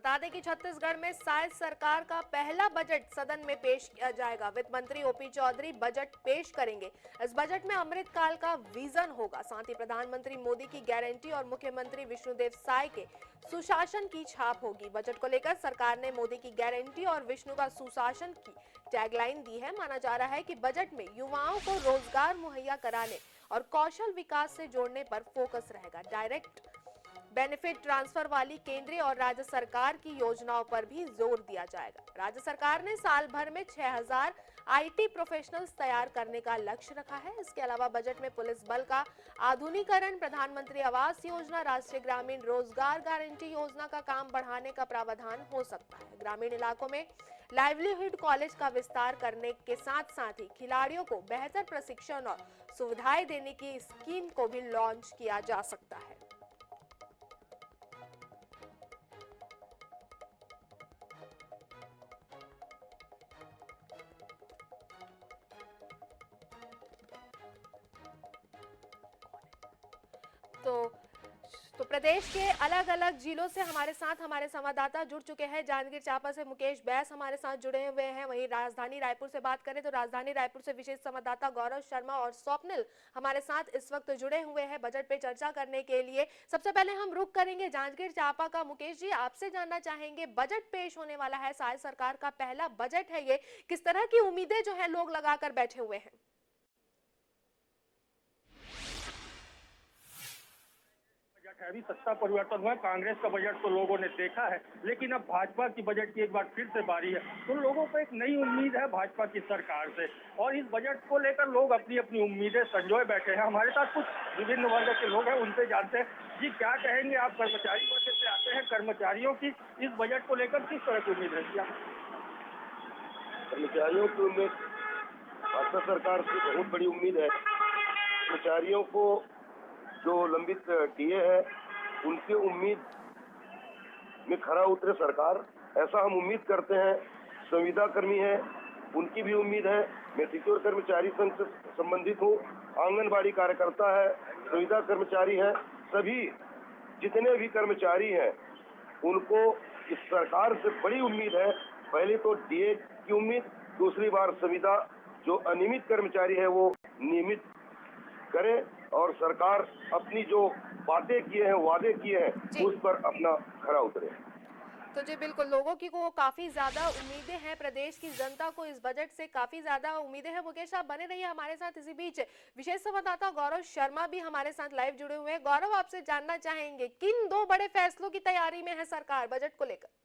बता दें कि छत्तीसगढ़ में शायद सरकार का पहला बजट सदन में पेश किया जाएगा। वित्त मंत्री ओपी चौधरी बजट पेश करेंगे। इस बजट में अमृतकाल का विजन होगा। साथ ही प्रधानमंत्री मोदी की गारंटी और मुख्यमंत्री विष्णुदेव साय के सुशासन की छाप होगी। बजट को लेकर सरकार ने मोदी की गारंटी और विष्णु का सुशासन की टैगलाइन दी है। माना जा रहा है कि बजट में युवाओं को रोजगार मुहैया कराने और कौशल विकास से जोड़ने पर फोकस रहेगा। डायरेक्ट बेनिफिट ट्रांसफर वाली केंद्रीय और राज्य सरकार की योजनाओं पर भी जोर दिया जाएगा। राज्य सरकार ने साल भर में 6000 आईटी प्रोफेशनल्स तैयार करने का लक्ष्य रखा है। इसके अलावा बजट में पुलिस बल का आधुनिकीकरण, प्रधानमंत्री आवास योजना, राष्ट्रीय ग्रामीण रोजगार गारंटी योजना का काम बढ़ाने का प्रावधान हो सकता है। ग्रामीण इलाकों में लाइवलीहुड कॉलेज का विस्तार करने के साथ साथ ही खिलाड़ियों को बेहतर प्रशिक्षण और सुविधाएं देने की स्कीम को भी लॉन्च किया जा सकता है। तो प्रदेश के अलग अलग जिलों से हमारे साथ हमारे संवाददाता जुड़ चुके हैं। जांजगीर चांपा से मुकेश बैस हमारे साथ जुड़े हुए हैं। वहीं राजधानी रायपुर से बात करें तो राजधानी रायपुर से विशेष संवाददाता गौरव शर्मा और स्वप्निल हमारे साथ इस वक्त जुड़े हुए हैं बजट पे चर्चा करने के लिए। सबसे पहले हम रुख करेंगे जांजगीर चांपा का। मुकेश जी, आपसे जानना चाहेंगे, बजट पेश होने वाला है, शायद सरकार का पहला बजट है ये, किस तरह की उम्मीदें जो है लोग लगाकर बैठे हुए हैं? अभी सत्ता परिवर्तन हुआ, कांग्रेस का बजट तो लोगों ने देखा है, लेकिन अब भाजपा की बजट की एक बार फिर से बारी है। तो लोगों को एक नई उम्मीद है भाजपा की सरकार से, और इस बजट को लेकर लोग अपनी अपनी उम्मीदें संजोए बैठे हैं। हमारे साथ कुछ विभिन्न वर्ग के लोग हैं, उनसे जानते हैं। जी, क्या कहेंगे आप? कर्मचारी वर्ग से आते हैं, कर्मचारियों की इस बजट को लेकर किस तरह की उम्मीद रहती है? कर्मचारियों की उम्मीद, भाजपा सरकार की बहुत बड़ी उम्मीद है। कर्मचारियों को जो लंबित डीए है, उनकी उम्मीद में खरा उतरे सरकार, ऐसा हम उम्मीद करते हैं। संविदा कर्मी है, उनकी भी उम्मीद है। मैं तिजोर कर्मचारी संघ से संबंधित हूँ, आंगनबाड़ी कार्यकर्ता है, संविदा कर्मचारी है, सभी जितने भी कर्मचारी हैं उनको इस सरकार से बड़ी उम्मीद है। पहले तो डीए की उम्मीद, दूसरी बार संविदा जो अनियमित कर्मचारी है वो नियमित करें, और सरकार अपनी जो बातें किए हैं, वादे किए हैं, उस पर अपना खरा उतरे। तो जी बिल्कुल, लोगों की को काफी ज्यादा उम्मीदें हैं, प्रदेश की जनता को इस बजट से काफी ज्यादा उम्मीदें हैं। मुकेश, आप बने रहिए हमारे साथ। इसी बीच विशेष संवाददाता गौरव शर्मा भी हमारे साथ लाइव जुड़े हुए हैं। गौरव, आपसे जानना चाहेंगे, किन दो बड़े फैसलों की तैयारी में है सरकार बजट को लेकर?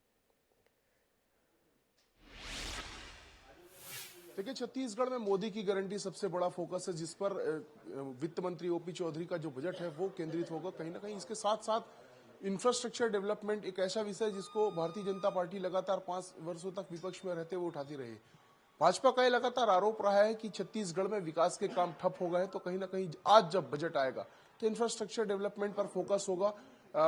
देखिए, छत्तीसगढ़ में मोदी की गारंटी सबसे बड़ा फोकस है, जिस पर वित्त मंत्री ओपी चौधरी का जो बजट है वो केंद्रित होगा। कहीं ना कहीं इसके साथ साथ इंफ्रास्ट्रक्चर डेवलपमेंट एक ऐसा विषय जिसको भारतीय जनता पार्टी लगातार 5 वर्षों तक विपक्ष में रहते हुए उठाती रही। भाजपा का यह लगातार आरोप रहा है कि छत्तीसगढ़ में विकास के काम ठप हो गए। तो कहीं ना कहीं आज जब बजट आएगा तो इंफ्रास्ट्रक्चर डेवलपमेंट पर फोकस होगा।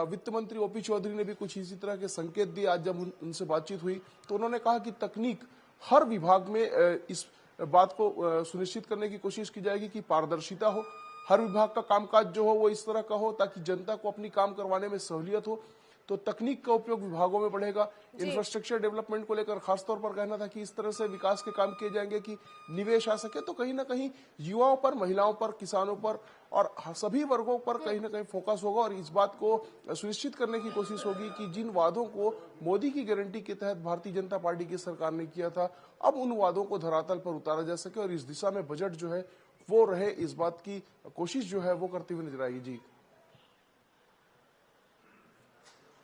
वित्त मंत्री ओपी चौधरी ने भी कुछ इसी तरह के संकेत दिए। आज जब उनसे बातचीत हुई तो उन्होंने कहा कि तकनीक हर विभाग में इस बात को सुनिश्चित करने की कोशिश की जाएगी कि पारदर्शिता हो, हर विभाग का कामकाज जो हो वो इस तरह का हो ताकि जनता को अपनी काम करवाने में सहूलियत हो। तो तकनीक का उपयोग विभागों में बढ़ेगा। इंफ्रास्ट्रक्चर डेवलपमेंट को लेकर खासतौर पर कहना था कि इस तरह से विकास के काम किए जाएंगे कि निवेश आ सके। तो कहीं ना कहीं युवाओं पर, महिलाओं पर, किसानों पर और सभी वर्गों पर कहीं ना कहीं फोकस होगा, और इस बात को सुनिश्चित करने की कोशिश होगी कि जिन वादों को मोदी की गारंटी के तहत भारतीय जनता पार्टी की सरकार ने किया था, अब उन वादों को धरातल पर उतारा जा सके, और इस दिशा में बजट जो है वो रहे, इस बात की कोशिश जो है वो करते हुए नजर आएगी। जी,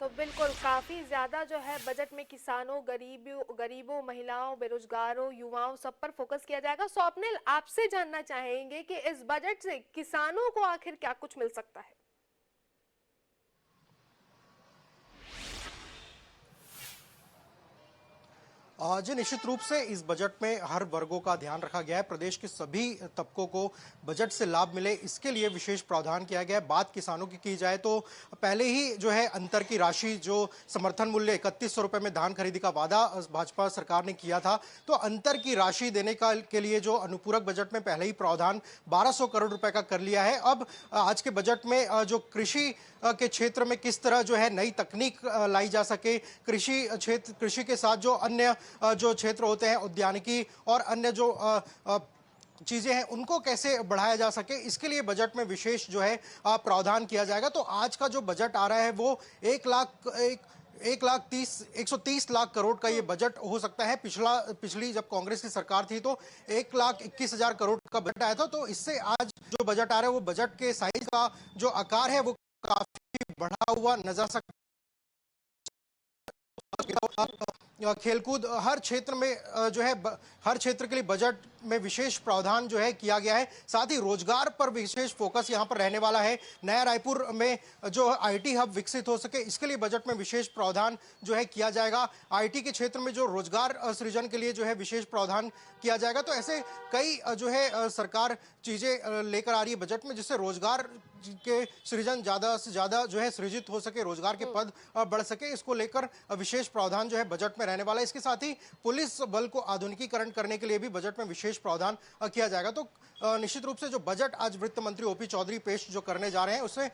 तो बिल्कुल काफी ज्यादा जो है बजट में किसानों, गरीबों, महिलाओं, बेरोजगारों, युवाओं, सब पर फोकस किया जाएगा। स्वप्निल, आपसे जानना चाहेंगे कि इस बजट से किसानों को आखिर क्या कुछ मिल सकता है? जी निश्चित रूप से इस बजट में हर वर्गों का ध्यान रखा गया है। प्रदेश के सभी तबकों को बजट से लाभ मिले, इसके लिए विशेष प्रावधान किया गया है। बात किसानों की जाए तो पहले ही जो है अंतर की राशि, जो समर्थन मूल्य 3100 रुपए में धान खरीदी का वादा भाजपा सरकार ने किया था, तो अंतर की राशि देने का के लिए जो अनुपूरक बजट में पहले ही प्रावधान 1200 करोड़ रुपए का कर लिया है। अब आज के बजट में जो कृषि के क्षेत्र में किस तरह जो है नई तकनीक लाई जा सके, कृषि के साथ जो अन्य जो क्षेत्र होते हैं, उद्यानिकी और अन्य जो चीजें हैं, उनको कैसे बढ़ाया जा सके, इसके लिए बजट में विशेष जो है प्रावधान किया जाएगा। तो आज का जो बजट आ रहा है वो 130 लाख करोड़ का ये बजट हो सकता है। पिछली जब कांग्रेस की सरकार थी तो 1,21,000 करोड़ का बजट आया था। तो इससे आज जो बजट आ रहा है वो बजट के साइज का जो आकार है वो काफी बढ़ा हुआ नजर सकता है। खेलकूद हर क्षेत्र में जो है हर क्षेत्र के लिए बजट में विशेष प्रावधान जो है किया गया है। साथ ही रोजगार पर विशेष फोकस यहां पर रहने वाला है। नया रायपुर में जो आईटी हब विकसित हो सके, इसके लिए बजट में विशेष प्रावधान जो है किया जाएगा। आईटी के क्षेत्र में जो रोजगार सृजन के लिए जो है विशेष प्रावधान किया जाएगा। तो ऐसे कई जो है सरकार चीजें लेकर आ रही है बजट में, जिससे रोजगार के सृजन ज्यादा से ज्यादा जो है सृजित हो सके, रोजगार के पद बढ़ सके, इसको लेकर विशेष प्रावधान जो है बजट में रहने वाला है। इसके साथ ही पुलिस बल को आधुनिकीकरण करने के लिए भी बजट में विशेष प्रावधान किया जाएगा। तो निश्चित रूप से जो बजट आज वित्त मंत्री ओपी चौधरी पेश जो करने जा रहे हैं, उससे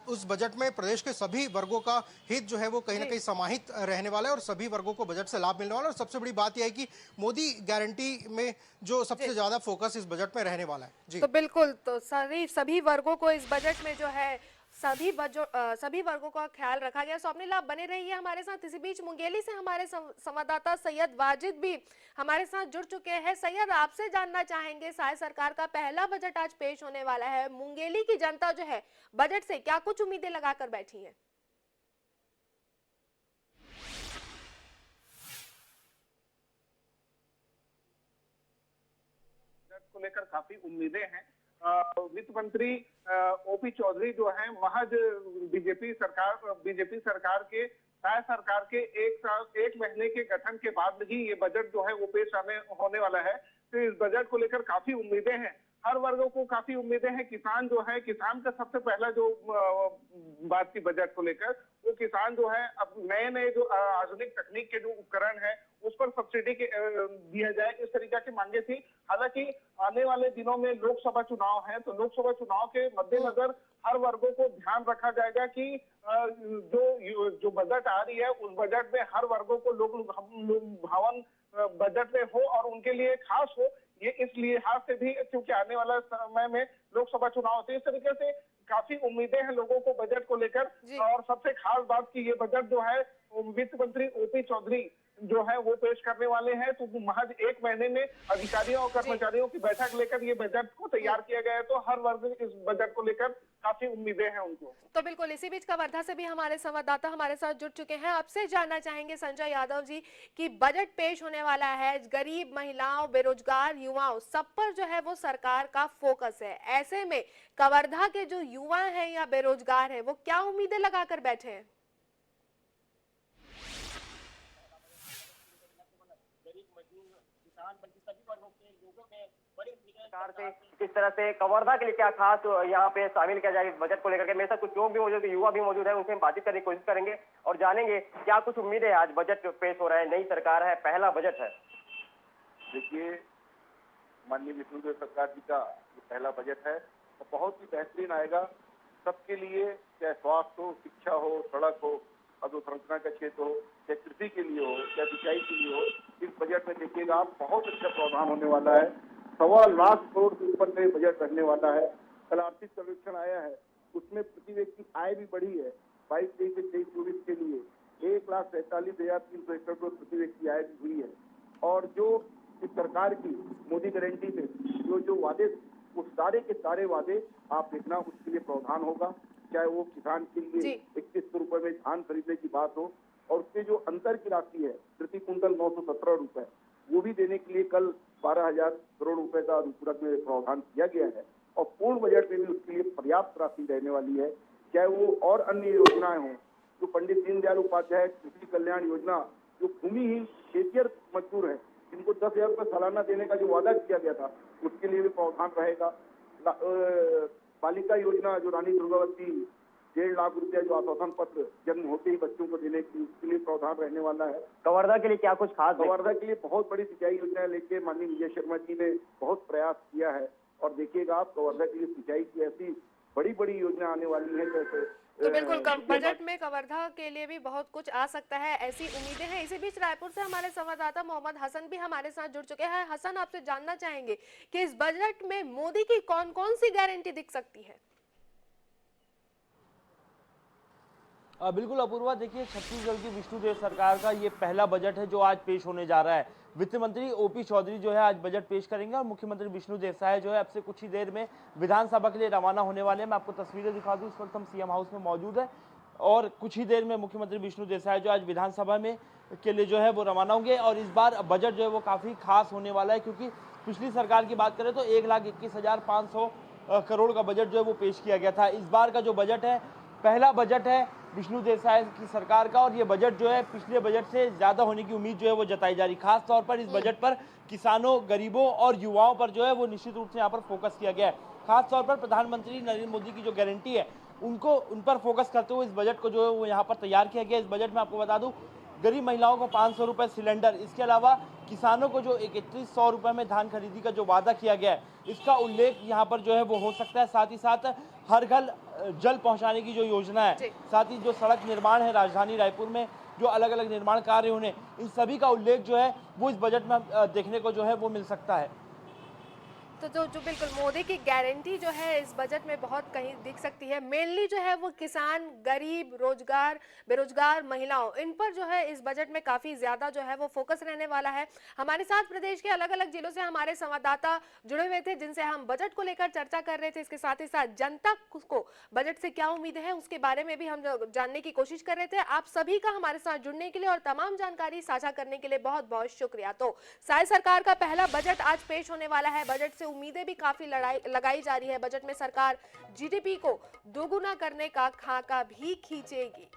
उस बजट में प्रदेश के सभी वर्गों का हित जो है वो कहीं ना कहीं समाहित रहने वाला है और सभी वर्गों को बजट से लाभ मिलने वाला है। और सबसे बड़ी बात यह है कि मोदी गारंटी में जो सबसे ज्यादा फोकस इस बजट में रहने वाला है। जी तो बिल्कुल, तो सभी वर्गों को इस बजट में जो है सभी वर्गों का ख्याल रखा गया। स्वप्निल, आप बने रहिए हमारे साथ। इसी बीच मुंगेली से हमारे संवाददाता सैयद वाजिद भी हमारे साथ जुड़ चुके हैं। सैयद, आपसे जानना चाहेंगे, साय सरकार का पहला बजट आज पेश होने वाला है। मुंगेली की जनता जो है बजट से क्या कुछ उम्मीदें लगाकर बैठी है? को लेकर काफी उम्मीदें हैं। वित्त मंत्री ओपी चौधरी जो है महज बीजेपी सरकार के साय सरकार के एक महीने के गठन के बाद ही ये बजट जो है वो पेश होने वाला है। तो इस बजट को लेकर काफी उम्मीदें हैं, हर वर्गों को काफी उम्मीदें हैं। किसान जो है, किसान का सबसे पहला जो बात थी बजट को लेकर, वो किसान जो है अब नए जो आधुनिक तकनीक के जो उपकरण है उस पर सब्सिडी दिया जाए, इस तरीके की मांगे थी। हालांकि आने वाले दिनों में लोकसभा चुनाव है, तो लोकसभा चुनाव के मद्देनजर हर वर्गों को ध्यान रखा जाएगा कि जो बजट आ रही है उस बजट में हर वर्गों को लोक भावन बजट में हो और उनके लिए खास हो। ये इस लिहाज से भी क्योंकि आने वाला समय में लोकसभा चुनाव होते हैं, इस तरीके से काफी उम्मीदें हैं लोगों को बजट को लेकर। और सबसे खास बात की ये बजट जो है वित्त मंत्री ओपी चौधरी जो है वो पेश करने वाले हैं। तो महज एक महीने में अधिकारियों और कर्मचारियों की बैठक लेकर ये बजट को तैयार किया गया है। तो हर वर्ग इस बजट को लेकर काफी उम्मीदें हैं उनको। तो बिल्कुल, इसी बीच कवर्धा से भी हमारे संवाददाता हमारे साथ जुड़ चुके हैं। आपसे जानना चाहेंगे संजय यादव जी कि बजट पेश होने वाला है, गरीब महिलाओं, बेरोजगार युवाओं, सब पर जो है वो सरकार का फोकस है। ऐसे में कवर्धा के जो युवा हैं या बेरोजगार हैं, वो क्या उम्मीदें लगाकर बैठे हैं? से किस तरह से कवर्धा के लिए क्या खास यहाँ पे शामिल किया जाएगा बजट को लेकर के। मेरे साथ कुछ लोग भी मौजूद है, युवा भी मौजूद है, उनसे बातचीत करने की कोशिश करेंगे और जानेंगे क्या कुछ उम्मीदें आज बजट पेश हो रहा है। नई सरकार है, पहला बजट है। देखिए, माननीय विष्णुदेव सरकार जी का जो पहला बजट है वो बहुत ही बेहतरीन आएगा सबके लिए, चाहे स्वास्थ्य हो, शिक्षा हो, सड़क हो, अधोसंरचना का क्षेत्र हो, चाहे कृषि के लिए हो, चाहे सिंचाई के लिए हो। इस बजट में देखिएगा आप बहुत अच्छा प्रावधान होने वाला है। 1.25 लाख करोड़ से ऊपर का बजट रहने वाला है। कल आर्थिक सर्वेक्षण आया है, उसमें प्रति व्यक्ति आय भी बढ़ी है। 22-23 से 23-24 के लिए 1,47,361 करोड़ प्रति व्यक्ति आय भी हुई है। और जो इस सरकार की मोदी गारंटी में जो वादे, वो सारे के सारे वादे आप देखना, उसके लिए प्रावधान होगा। चाहे वो किसान के लिए 2100 रुपए में धान खरीदने की बात हो, और उसके जो अंतर की राशि है प्रति कुंतल 917 रुपए, वो भी देने के लिए कल 12,000 करोड़ रुपए का अनुपूरक में प्रावधान किया गया है। और पूर्ण बजट में भी उसके लिए पर्याप्त राशि रहने वाली है। चाहे वो और अन्य योजनाएं हों, जो पंडित दीनदयाल उपाध्याय कृषि कल्याण योजना जो भूमिहीन खेतिहर मजदूर हैं, जिनको 10,000 रुपये सालाना देने का जो वादा किया गया था, उसके लिए भी प्रावधान रहेगा। बालिका योजना जो रानी दुर्गावती 1.5 लाख रुपया जो आश्वासन पत्र जन्म होते ही बच्चों को देने की, उसके लिए प्रावधान रहने वाला है। कवर्धा के लिए क्या कुछ खास? कवर्धा के लिए बहुत बड़ी सिंचाई योजना लेके माननीय विजय शर्मा जी ने बहुत प्रयास किया है, और देखिएगा आप कवर्धा के लिए सिंचाई की ऐसी बड़ी बड़ी योजना आने वाली है। जैसे तो बिल्कुल बजट में कवर्धा के लिए भी बहुत कुछ आ सकता है, ऐसी उम्मीदें हैं। इसी बीच रायपुर से हमारे संवाददाता मोहम्मद हसन भी हमारे साथ जुड़ चुके हैं। हसन, आपसे जानना चाहेंगे कि इस बजट में मोदी की कौन कौन सी गारंटी दिख सकती है? बिल्कुल अपूर्वा, देखिए छत्तीसगढ़ की विष्णुदेव सरकार का ये पहला बजट है जो आज पेश होने जा रहा है। वित्त मंत्री ओपी चौधरी जो है आज बजट पेश करेंगे और मुख्यमंत्री विष्णुदेव साय जो है अब से कुछ ही देर में विधानसभा के लिए रवाना होने वाले हैं। मैं आपको तस्वीरें दिखा दूं, इस वक्त हम सीएम हाउस में मौजूद है और कुछ ही देर में मुख्यमंत्री विष्णुदेव साय जो आज विधानसभा में के लिए जो है वो रवाना होंगे। और इस बार बजट जो है वो काफ़ी खास होने वाला है, क्योंकि पिछली सरकार की बात करें तो 1,21,500 करोड़ का बजट जो है वो पेश किया गया था। इस बार का जो बजट है पहला बजट है विष्णुदेव साय की सरकार का, और ये बजट जो है पिछले बजट से ज़्यादा होने की उम्मीद जो है वो जताई जा रही। खास तौर पर इस बजट पर किसानों, गरीबों और युवाओं पर जो है वो निश्चित रूप से यहाँ पर फोकस किया गया है। खास तौर पर प्रधानमंत्री नरेंद्र मोदी की जो गारंटी है उन पर फोकस करते हुए इस बजट को जो है वो यहाँ पर तैयार किया गया। इस बजट में आपको बता दूँ, गरीब महिलाओं को 500 रुपये सिलेंडर, इसके अलावा किसानों को जो 3100 रुपये में धान खरीदी का जो वादा किया गया है इसका उल्लेख यहाँ पर जो है वो हो सकता है। साथ ही साथ हर घर जल पहुँचाने की जो योजना है, साथ ही जो सड़क निर्माण है राजधानी रायपुर में, जो अलग अलग निर्माण कार्य होने, इन सभी का उल्लेख जो है वो इस बजट में देखने को जो है वो मिल सकता है। तो जो बिल्कुल मोदी की गारंटी जो है इस बजट में बहुत कहीं दिख सकती है। मेनली जो है वो किसान, गरीब, रोजगार, बेरोजगार महिलाओं, इन पर जो है इस बजट में काफ़ी ज़्यादा जो है वो फोकस रहने वाला है। हमारे साथ प्रदेश के अलग अलग जिलों से हमारे संवाददाता जुड़े हुए थे, जिनसे हम बजट को लेकर चर्चा कर रहे थे। इसके साथ ही साथ जनता को बजट से क्या उम्मीदें हैं उसके बारे में भी हम जानने की कोशिश कर रहे थे। आप सभी का हमारे साथ जुड़ने के लिए और तमाम जानकारी साझा करने के लिए बहुत बहुत शुक्रिया। तो साय सरकार का पहला बजट आज पेश होने वाला है। बजट से उम्मीदें भी काफी लगाई जा रही है। बजट में सरकार जीडीपी को दोगुना करने का खाका भी खींचेगी।